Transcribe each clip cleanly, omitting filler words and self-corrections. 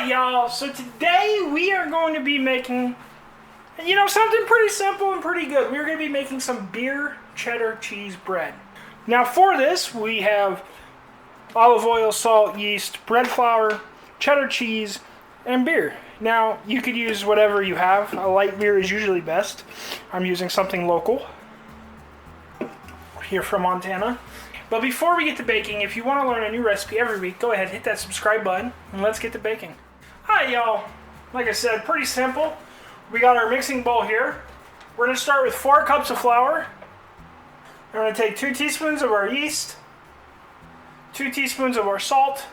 y'all, so today we are going to be making, something pretty simple and pretty good. We're going to be making some beer cheddar cheese bread. Now for this, we have olive oil, salt, yeast, bread flour, cheddar cheese, and beer. Now, you could use whatever you have. A light beer is usually best. I'm using something local here from Montana. But before we get to baking, if you want to learn a new recipe every week, go ahead, hit that subscribe button, and let's get to baking. Hi, y'all. Like I said, pretty simple. We got our mixing bowl here. We're going to start with 4 cups of flour. We're going to take 2 teaspoons of our yeast, 2 teaspoons of our salt,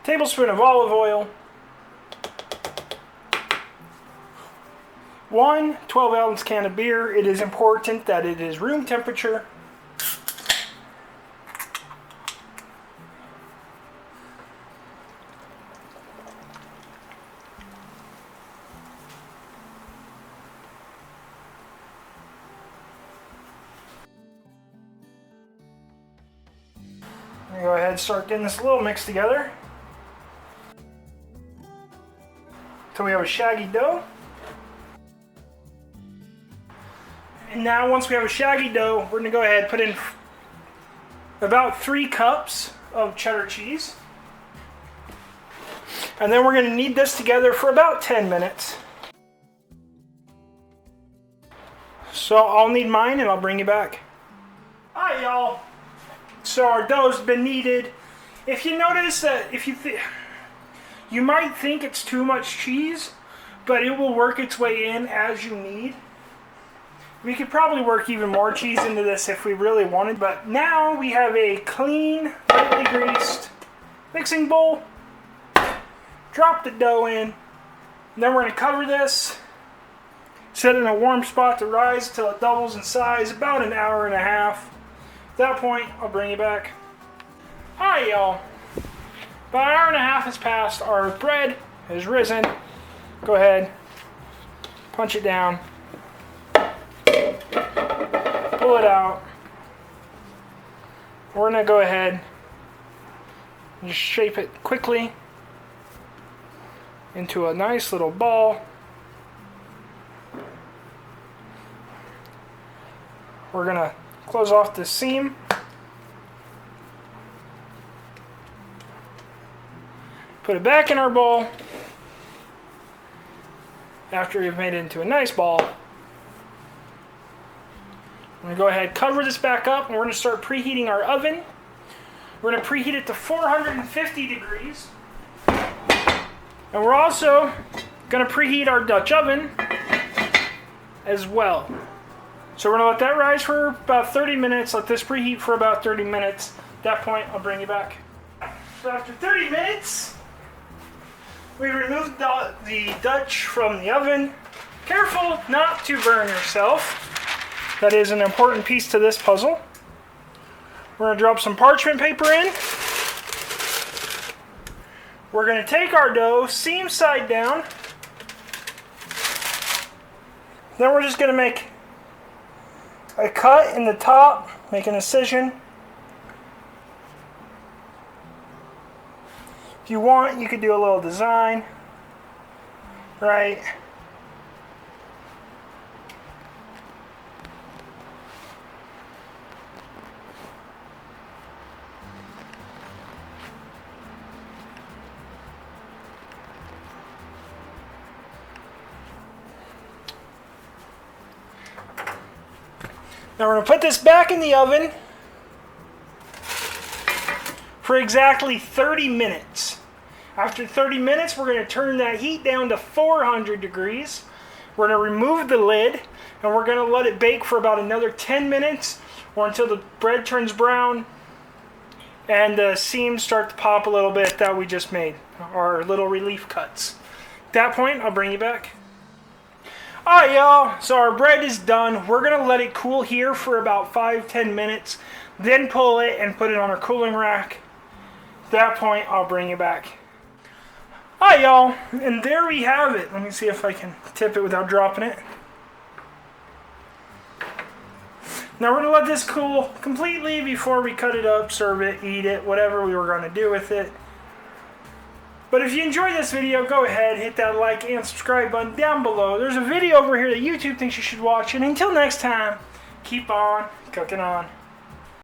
tablespoon of olive oil, 1 12-ounce can of beer. It is important that it is room temperature. I'm going to go ahead and start getting this little mix together until we have a shaggy dough. And now once we have a shaggy dough, we're going to go ahead and put in about 3 cups of cheddar cheese. And then we're going to knead this together for about 10 minutes. So I'll knead mine and I'll bring you back. Hi y'all. So our dough's been kneaded. If you notice that, you might think it's too much cheese, but it will work its way in as you knead. We could probably work even more cheese into this if we really wanted, but now we have a clean, lightly greased mixing bowl. Drop the dough in, and then we're going to cover this, set it in a warm spot to rise until it doubles in size, about an hour and a half. At that point, I'll bring you back. Hi y'all. About an hour and a half has passed, our bread has risen. Go ahead, punch it down. Pull it out. We're going to go ahead and just shape it quickly into a nice little ball. We're going to close off the seam. Put it back in our bowl after we've made it into a nice ball. I'm going to go ahead, cover this back up, and we're going to start preheating our oven. We're going to preheat it to 450 degrees. And we're also going to preheat our Dutch oven as well. So we're going to let that rise for about 30 minutes. Let this preheat for about 30 minutes. At that point, I'll bring you back. So after 30 minutes, we removed the Dutch from the oven. Careful not to burn yourself. That is an important piece to this puzzle. We're going to drop some parchment paper in. We're going to take our dough, seam side down. Then we're just going to make a cut in the top, make an incision. If you want, you could do a little design, right? Now we're going to put this back in the oven for exactly 30 minutes. After 30 minutes, we're going to turn that heat down to 400 degrees. We're going to remove the lid, and we're going to let it bake for about another 10 minutes or until the bread turns brown and the seams start to pop a little bit that we just made, our little relief cuts. At that point, I'll bring you back. Alright y'all, so our bread is done. We're going to let it cool here for about 5-10 minutes, then pull it and put it on our cooling rack. At that point, I'll bring you back. Alright y'all, and there we have it. Let me see if I can tip it without dropping it. Now we're going to let this cool completely before we cut it up, serve it, eat it, whatever we were going to do with it. But if you enjoyed this video, go ahead, hit that like and subscribe button down below. There's a video over here that YouTube thinks you should watch. And until next time, keep on cooking on.